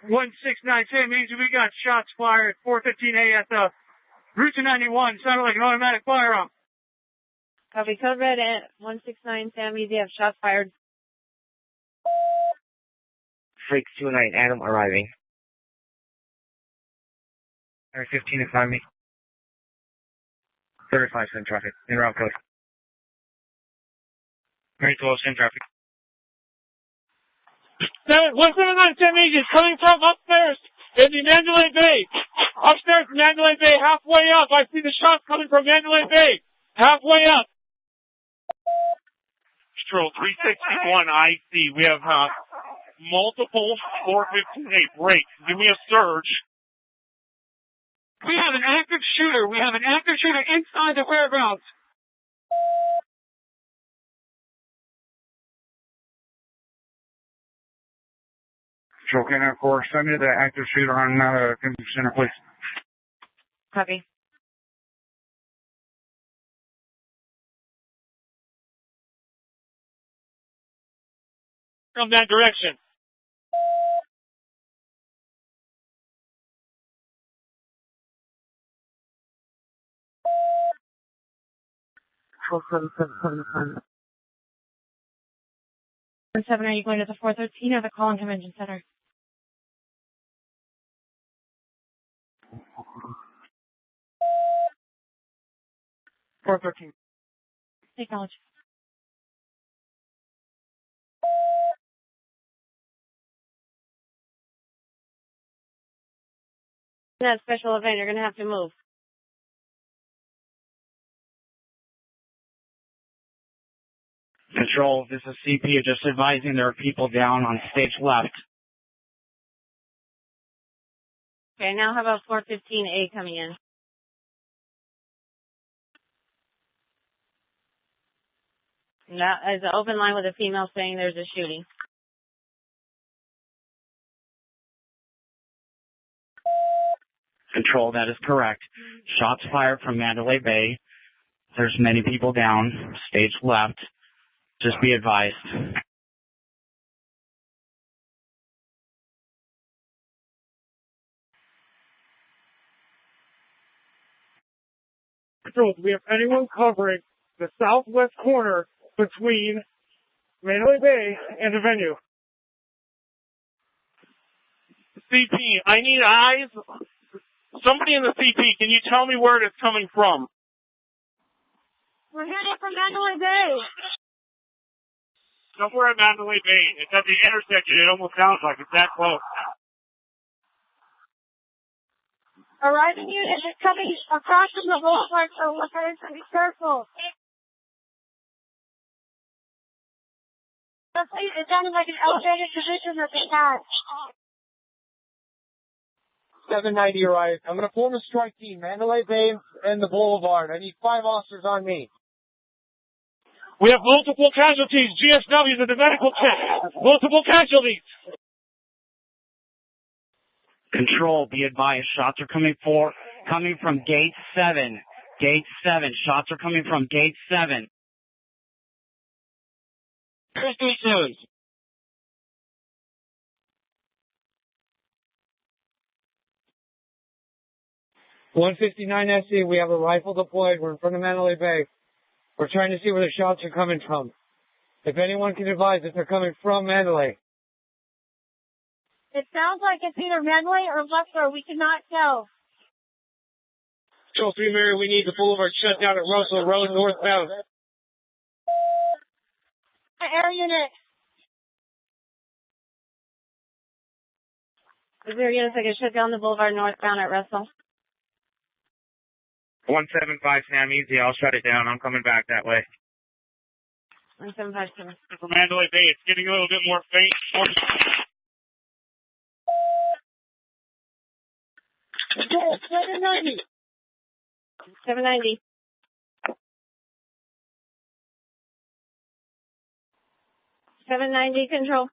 169 San Easy, we got shots fired 4:15 at the Route 291. Sounded like an automatic firearm. Copy. Code red at 169 Sam Easy. Have shots fired. Freaks 29 Adam arriving. 15 in front of me. 35 in traffic. In route code. Very close in traffic. 179 San Easy is coming from upstairs in the Mandalay Bay. Upstairs in Mandalay Bay, halfway up. I see the shots coming from Mandalay Bay. Halfway up. Control 361 IC. We have multiple 415A breaks. Give me a surge. We have an active shooter. We have an active shooter inside the whereabouts. Control Canada 4, send me the active shooter on Convention Center, please. Copy. From that direction. Seven, are you going to the 413 or the Collin Convention Center? .413. Acknowledge. That special event, you're going to have to move. Control, this is CP. Just advising there are people down on stage left. Okay, now how about 415A coming in? That is an open line with a female saying there's a shooting. Control, that is correct. Shots fired from Mandalay Bay. There's many people down, stage left. Just be advised. Control, do we have anyone covering the southwest corner between Mandalay Bay and the venue? CP, I need eyes. Somebody in the CP, can you tell me where it's coming from? We're headed from Mandalay Bay. Somewhere at Mandalay Bay. It's at the intersection. It almost sounds like it's that close. Arriving unit is coming across from the boulevard, so we're going to be careful. It sounded like an elevated position that they had. 790 arrived. I'm going to form a strike team, Mandalay Bay and the Boulevard. I need 5 officers on me. We have multiple casualties. GSW's at the medical tent. Multiple casualties. Control, be advised. Shots are coming from gate 7. Gate 7. Shots are coming from gate 7. 337. .159 SC, we have a rifle deployed. We're in front of Mandalay Bay. We're trying to see where the shots are coming from. If anyone can advise if they're coming from Mandalay. It sounds like it's either Mandalay or Lester. We cannot tell. Control 3 Mary, we need the boulevard shut down at Russell Road northbound. Air unit. Is there units that can shut down the boulevard northbound at Russell? 175 Sam Easy. I'll shut it down. I'm coming back that way. 1757. From Mandalay Bay, it's getting a little bit more faint. 790. 790. Control.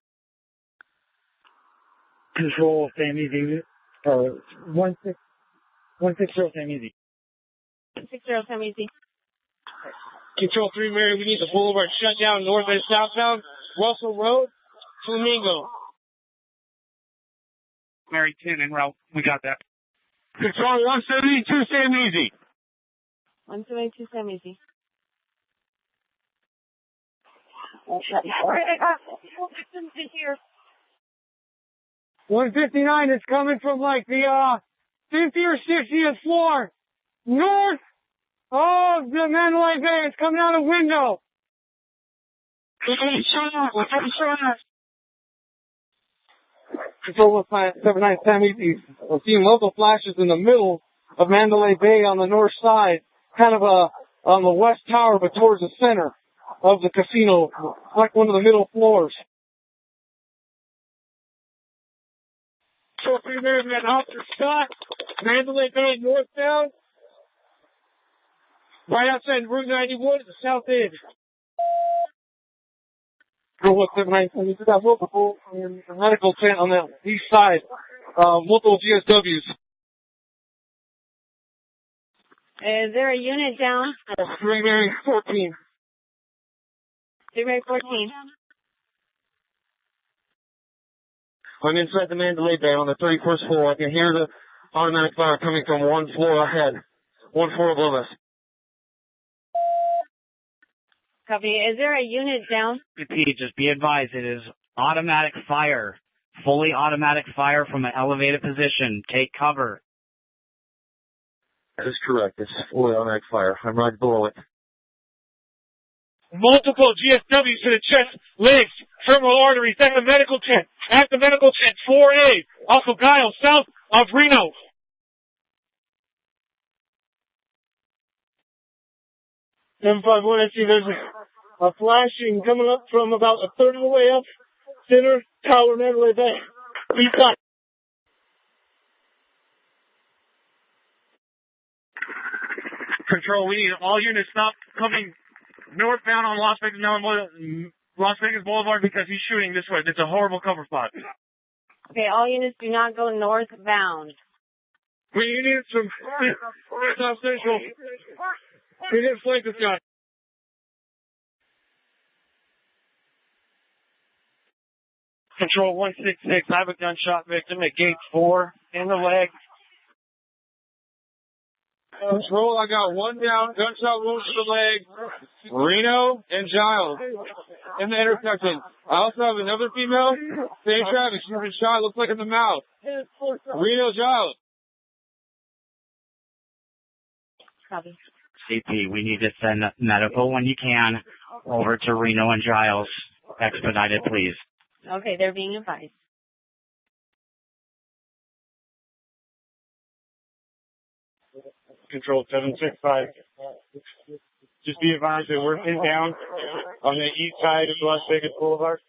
Control Sam Easy. 160 Sam Easy. 60 Sam Easy. Control 3 Mary, we need the boulevard shut down north and southbound. Russell Road, Flamingo. Mary 10 en route. We got that. Control 172, Sam Easy. 172, Sam Easy. Here. 159 is coming from like the 50th or 60th floor north of the Mandalay Bay. It's coming out a window. Control 179 Sam Easy. We're seeing local flashes in the middle of Mandalay Bay on the north side, kind of on the west tower, but towards the center of the casino, like one of the middle floors. So there's an officer shot, Mandalay Bay northbound, right outside Route 91 at the south end. Control 179, we got multiple medical tent on the east side, multiple GSWs. Is there a unit down? 3 Mary 14. 3 Mary 14. I'm inside the Mandalay Bay on the 31st floor. I can hear the automatic fire coming from one floor ahead, one floor above us. Copy. Is there a unit down? Repeat, just be advised, it is automatic fire. Fully automatic fire from an elevated position. Take cover. That is correct. It's fully automatic fire. I'm right below it. Multiple GSWs to the chest, legs, femoral arteries, at the medical tent. At the medical tent, 4A, off of Guile, south of Reno. M51, I see there's a flashing coming up from about a third of the way up, center tower, Mandalay Bay. East side. Control, we need all units stop coming northbound on Las Vegas Boulevard because he's shooting this way. It's a horrible cover spot. Okay, all units do not go northbound. We need some South Central. We need to flank this guy. Control 166, I have a gunshot victim at gate 4 in the leg. Control, I got one down, gunshot wounds to the leg, Reno and Giles in the intersection. I also have another female, same traffic, she's been shot, looks like in the mouth. Reno, Giles. Copy. CP, we need to send medical when you can over to Reno and Giles. Expedited, please. Okay, they're being advised. Control 765. Just be advised that we're pinned down on the east side of Las Vegas Boulevard.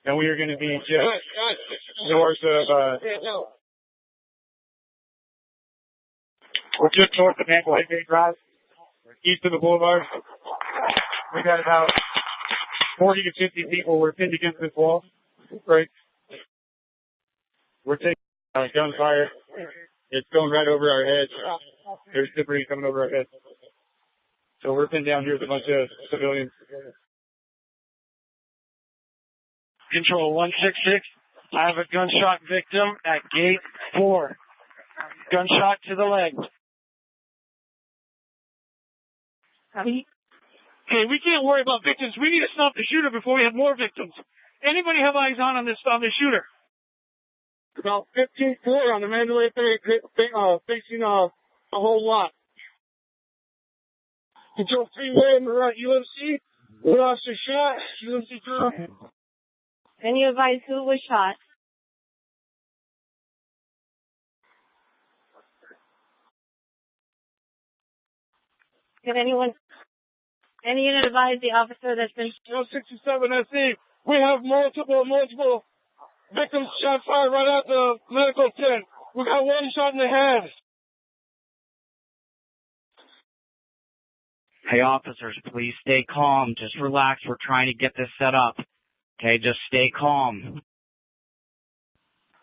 And we are going to be just north of, we're just north of Mandalay Bay Drive, east of the boulevard. We got about 40 to 50 people. We're pinned against this wall. Right. We're taking gunfire. It's going right over our heads. There's debris coming over our heads. So we're pinned down here with a bunch of civilians. Control 166. I have a gunshot victim at gate 4. Gunshot to the leg. Copy. Okay, we can't worry about victims. We need to stop the shooter before we have more victims. Anybody have eyes on this shooter? About 15 floor on the Mandalay Bay, facing a whole lot. Control 3-way on the right, UMC. We lost a shot. UMC crew. Can you advise who was shot? Can any unit advise the officer that's been... 67 SE. We have multiple victims shot fired right at the medical tent. We got one shot in the head. Hey, officers, please stay calm. Just relax. We're trying to get this set up. Okay, just stay calm.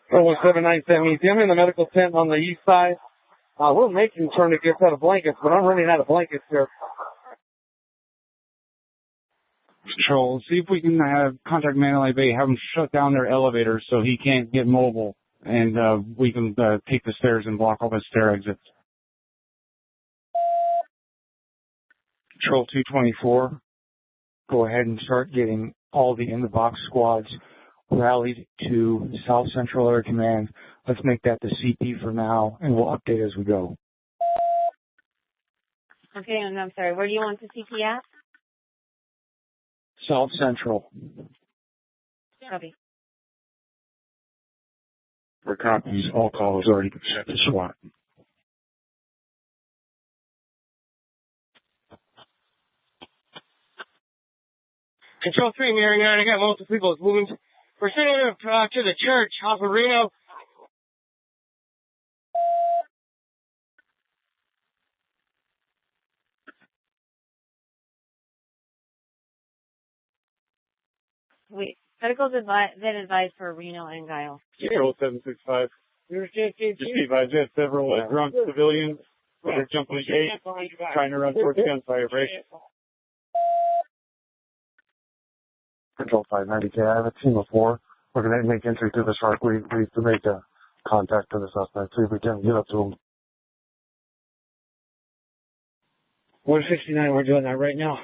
179 Easy. I'm in the medical tent on the east side. We're making tourniquets out of blankets, but I'm running out of blankets here. Control, see if we can contact Mandalay Bay, have them shut down their elevators so he can't get mobile, and we can take the stairs and block all the stair exits. Control 224, go ahead and start getting all the in-the-box squads rallied to South Central Air Command. Let's make that the CP for now, and we'll update as we go. Okay, and I'm sorry, where do you want the CP at? South Central. Copy. For copies, all calls already been sent to SWAT. Control 3, Mary 9, I got multiple people moving. We're sending them to the church off of Reno. Wait, medical's been advised for Reno and Guile. Control 765. Just be advised, we have several drunk civilians that are jumping the gate, trying to run towards gunfire break. Control 590K, I have a team of 4. We're going to make entry through the shark. We need to make a contact to the suspect, see if we can get up to him. 169, we're doing that right now.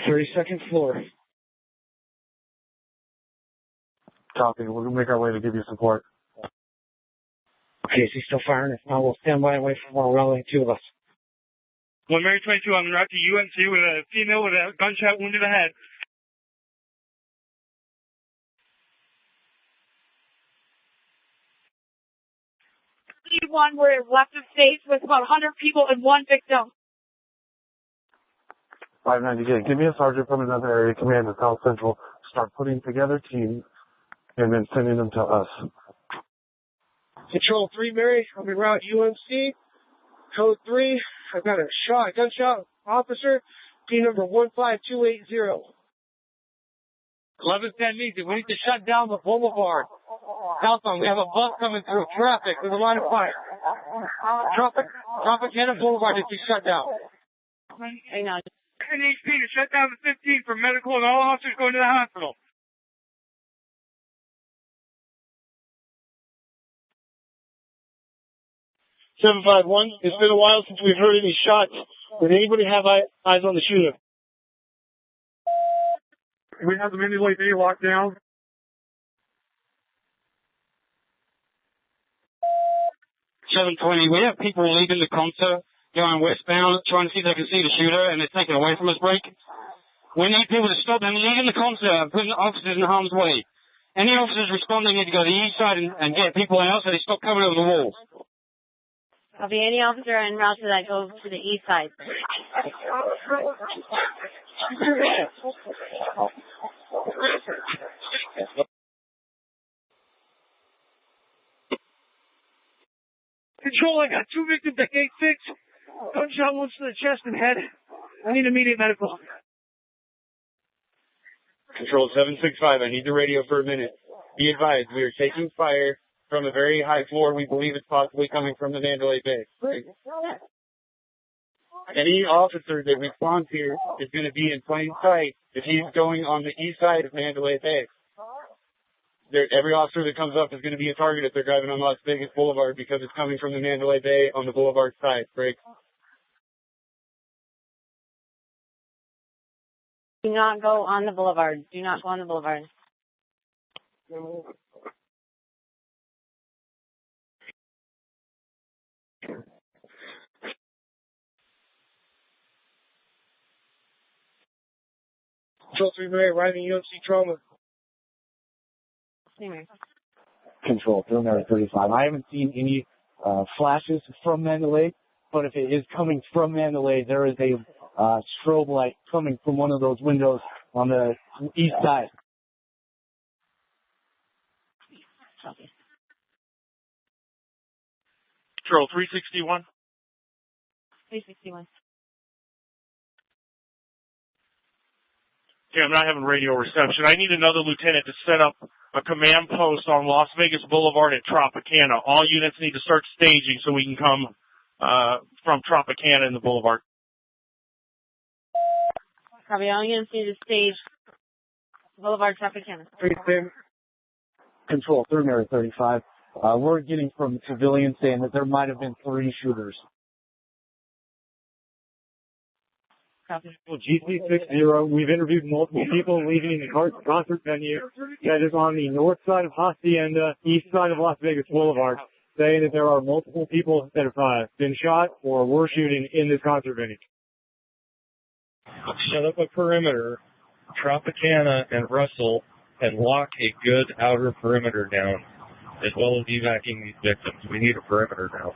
32nd floor. Copy, we're going to make our way to give you support. Okay, is he still firing? If not, we'll stand by and wait for more rallying, 2 of us. 1 Mary 22, I'm en route to UNC with a female with a gunshot wound to the head. One where it left of stage with about 100 people and 1 victim. 590K, give me a sergeant from another area command at South Central. Start putting together teams and then sending them to us. Control 3, Mary, I'm en route UNC. Code 3, I've got a gunshot officer, team number 15280. 1110 needs it. We need to shut down the boulevard. Southbound, we have a bus coming through. Traffic, there's a line of fire. Tropicana Boulevard needs to be shut down. Hang on. NHP to shut down the 15 for medical and all officers going to the hospital. It's been a while since we've heard any shots. Does anybody have eyes on the shooter? We have the Mandalay Bay locked down. 720, we have people leaving the concert, going westbound, trying to see if they can see the shooter, and they're taken away from us break. We need people to stop them leaving the concert, putting officers in harm's way. Any officers responding need to go to the east side and get people out so they stop coming over the walls. I'll be any officer en route to that goes to the east side. Control, I got 2 victims at gate 6. Gunshot wounds to the chest and head. I need immediate medical. Control 765, I need the radio for a minute. Be advised, we are taking fire from a very high floor. We believe it's possibly coming from the Mandalay Bay. Any officer that responds here is going to be in plain sight if he's going on the east side of Mandalay Bay. Every officer that comes up is going to be a target if they're driving on Las Vegas Boulevard because it's coming from the Mandalay Bay on the Boulevard side. Break. Do not go on the boulevard. Do not go on the boulevard. Control 3, Mary, arriving UNC trauma. Control, Preliminary 35. I haven't seen any flashes from Mandalay, but if it is coming from Mandalay, there is a strobe light coming from one of those windows on the east side. Control 361. 361. Okay, I'm not having radio reception. I need another lieutenant to set up a command post on Las Vegas Boulevard at Tropicana. All units need to start staging so we can come from Tropicana in the Boulevard. Probably all units need to stage Boulevard, Tropicana. Control, 3 Mary 35. We're getting from civilians saying that there might have been 3 shooters. GC60, we've interviewed multiple people leaving the concert venue that is on the north side of Hacienda, east side of Las Vegas Boulevard, saying that there are multiple people that have been shot or were shooting in this concert venue. Set up a perimeter, Tropicana and Russell, and lock a good outer perimeter down, as well as evacuating these victims. We need a perimeter now.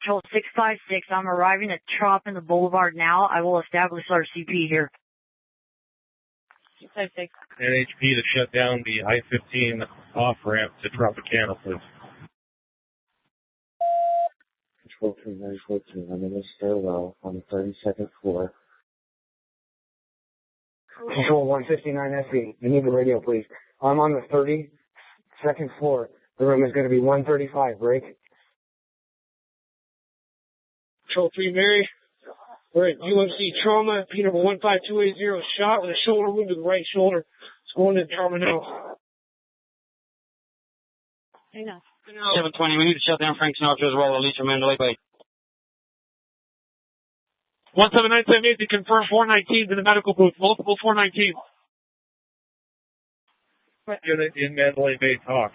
Control 656, I'm arriving at Trop in the Boulevard now. I will establish our CP here. 656. NHP to shut down the I-15 off-ramp to Tropicana, please. Control 3942, I'm in the stairwell on the 32nd floor. Control 159 SE, I need the radio, please. I'm on the 32nd floor. The room is going to be 135, break. Control 3 Mary, we're at UMC Trauma, P number 15280, shot with a shoulder wound to the right shoulder. It's going to trauma now. 720, we need to shut down Frank Sinatra as well, Alicia Mandalay Bay. 17978 to confirm 419 to the medical booth, multiple 419. Unit in Mandalay Bay, talk.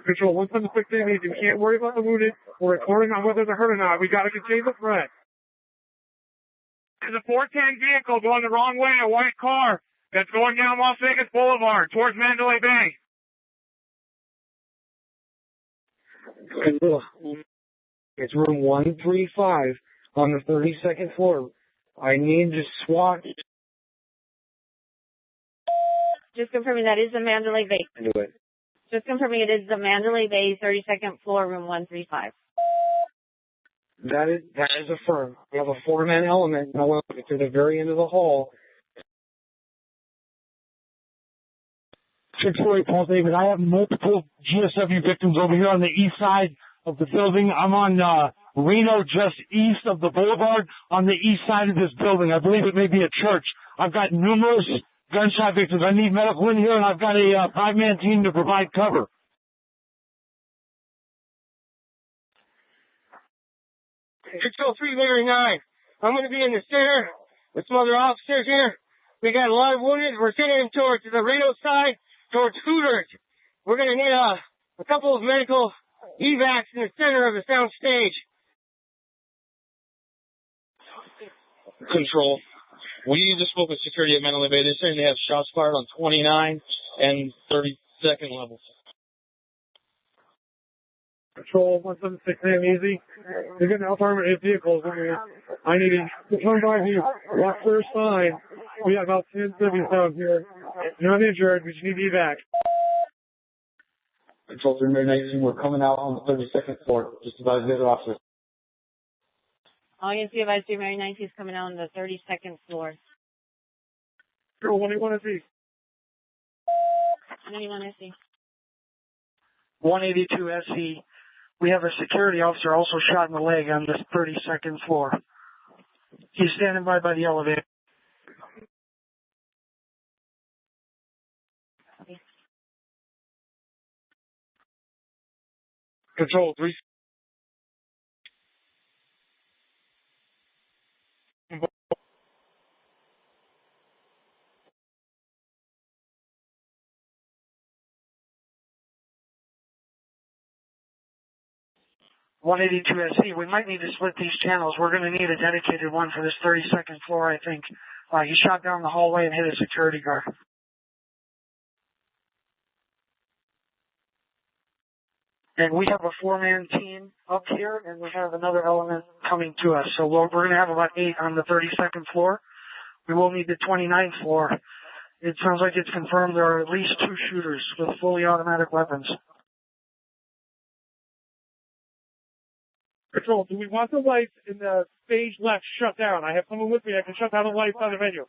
Control 17678, you can't worry about the wounded. We're reporting on whether they're hurt or not. We got to contain the threat. There's a 410 vehicle going the wrong way, a white car that's going down Las Vegas Boulevard towards Mandalay Bay. It's room 135 on the 32nd floor. I need to SWAT. Just confirming that is the Mandalay Bay. Do it. Just confirming it is the Mandalay Bay, 32nd floor, room 135. That is affirmed. We have a 4-man element. Now we're to the very end of the hall. 648 Paul David. I have multiple GSW victims over here on the east side of the building. I'm on Reno, just east of the boulevard, on the east side of this building. I believe it may be a church. I've got numerous gunshot victims. I need medical in here, and I've got a 5-man team to provide cover. Control 3 Mary 9. I'm going to be in the center with some other officers here. We got a lot of wounded. We're sending them towards the Reno side, towards Hooters. We're going to need a couple of medical evacs in the center of the sound stage. Control, we just spoke with security at Mandalay Bay. They're saying they have shots fired on 29 and 32nd levels. Control 176 easy. They're getting out-armored vehicles in here. I need to turn by here. Watch their sign. We got about 10 civvies down here. You're not injured. We just need evac. Control 3 Mary 19, we're coming out on the 32nd floor. Just about the other officers. All you can see about 3 Mary 19 is coming out on the 32nd floor. Control 181 SE. 181 SE. 182 SE. We have a security officer also shot in the leg on the 32nd floor. He's standing by the elevator. Control 3. SE. We might need to split these channels. We're going to need a dedicated one for this 32nd floor, I think. He shot down the hallway and hit a security guard. And we have a 4-man team up here, and we have another element coming to us. So we're going to have about 8 on the 32nd floor. We will need the 29th floor. It sounds like it's confirmed there are at least 2 shooters with fully automatic weapons. Control, do we want the lights in the stage left shut down? I have someone with me that can shut down the lights on the venue.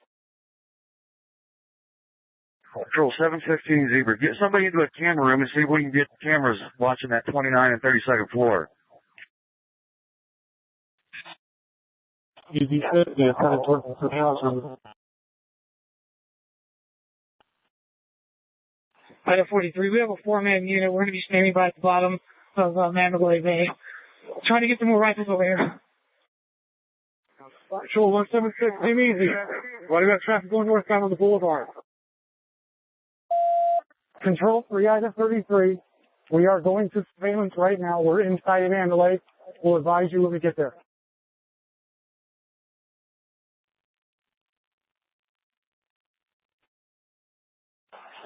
Control 715 Zebra. Get somebody into a camera room and see if we can get cameras watching that 29 and 32nd floor. Easy 50, it's headed towards the surveillance room. Item 43, we have a 4-man unit. We're going to be standing by at the bottom of Mandalay Bay. Trying to get some more rifles over here. Patrol 176, aim easy. Why do we have traffic going northbound on the boulevard? Control 3, item 33. We are going to surveillance right now. We're inside of Mandalay. We'll advise you when we get there.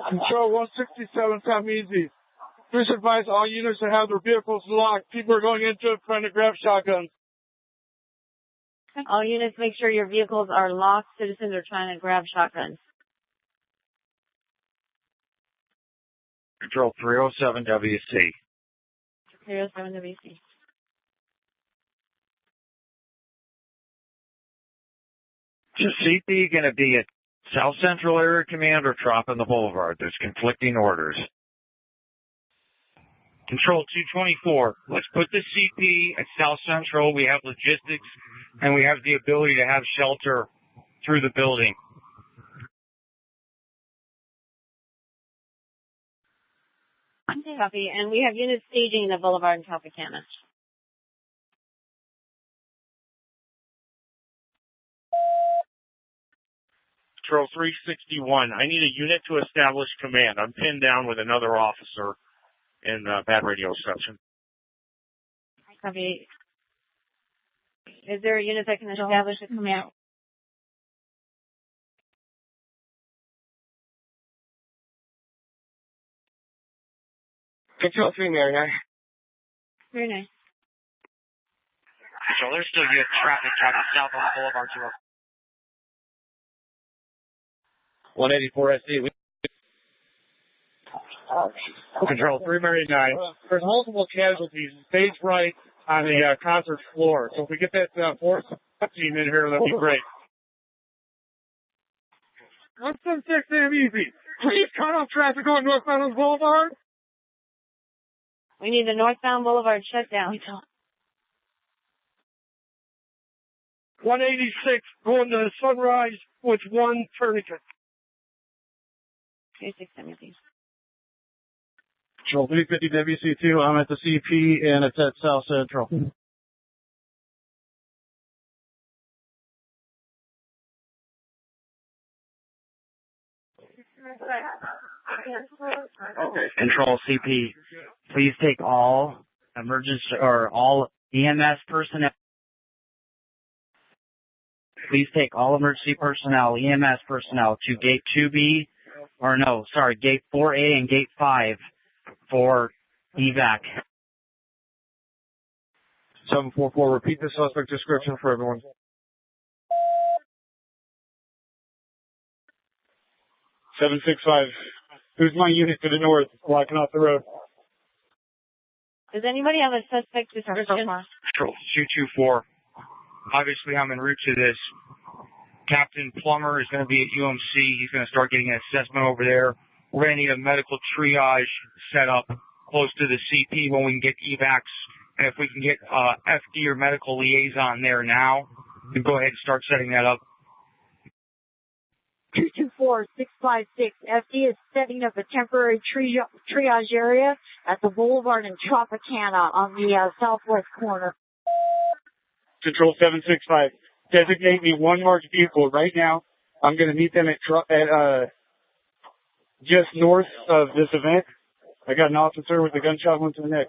Control 167, come easy. Please advise all units to have their vehicles locked. People are going into it trying to grab shotguns. All units, make sure your vehicles are locked. Citizens are trying to grab shotguns. Control 307 WC. 307 WC. Is CP going to be at South Central Area Command or Trop on the Boulevard? There's conflicting orders. Control 224, let's put the CP at South Central. We have logistics and we have the ability to have shelter through the building. Copy. And we have units staging the Boulevard in Tropicana. Control 361, I need a unit to establish command. I'm pinned down with another officer in bad radio reception. Copy. Is there a unit that can establish a command? Control 3, Mary 9. Very nice. So there's still good traffic traffic south on Boulevard 184 SD. Control 3 Mary 9. There's multiple casualties stage right on the concert floor. So if we get that force team in here, that'd be great. 176, damn easy. Please cut off traffic going northbound on the boulevard. We need the northbound Boulevard shutdown. 186 going to Sunrise with one tourniquet. 2670. Control 350 WC2. I'm at the CP and it's at South Central. Okay. Control CP, please take all emergency or all EMS personnel. Please take all emergency personnel, EMS personnel to gate 2B, or no, sorry, gate 4A and gate 5 for evac. 744, repeat the suspect description for everyone. $765. Who's my unit to the north, blocking off the road? Does anybody have a suspect description? Control 224. Obviously, I'm en route to this. Captain Plummer is going to be at UMC. He's going to start getting an assessment over there. We're going to need a medical triage set up close to the CP when we can get evacs. And if we can get FD or medical liaison there now, we can go ahead and start setting that up. 224-656. FD is setting up a temporary triage area at the Boulevard in Tropicana on the southwest corner. Control 765. Designate me one marked vehicle right now. I'm going to meet them at just north of this event. I got an officer with a gunshot wound to the neck.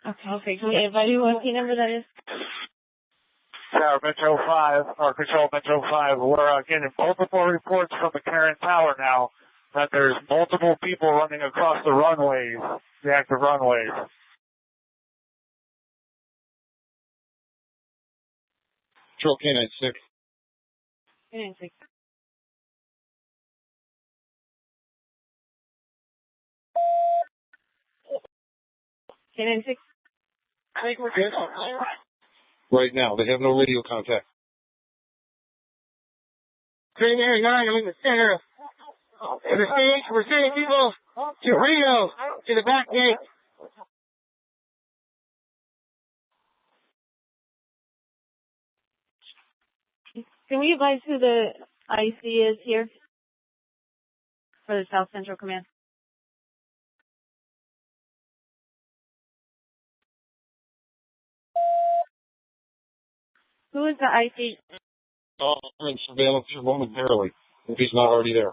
Okay. Can anybody what the number that is? Tower Metro 5, or Control Metro 5, we're getting multiple reports from the Karen Tower now that there's multiple people running across the runways, the active runways. Control K96. K96. K96. I think we're good. Right now, they have no radio contact. 3 Mary 9, I'm in the center. We're sending people to Reno, to the back gate. Can we advise who the IC is here for the South Central Command? Who is the IC? Offering surveillance here momentarily, if he's not already there.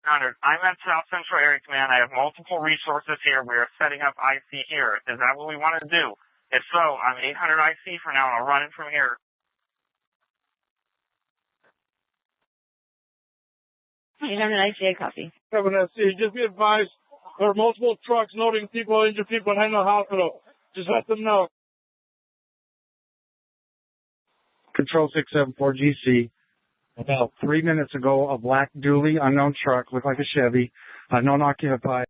Conrad, I'm at South Central Area Command. I have multiple resources here. We are setting up IC here. Is that what we want to do? If so, I'm 800 IC for now, and I'll run it from here. 800 IC, copy. 7 SC, just be advised, there are multiple trucks loading people, injured people, and heading to the hospital. Just let them know. Control 674 GC. About 3 minutes ago, a black dually unknown truck, looked like a Chevy, unknown occupied.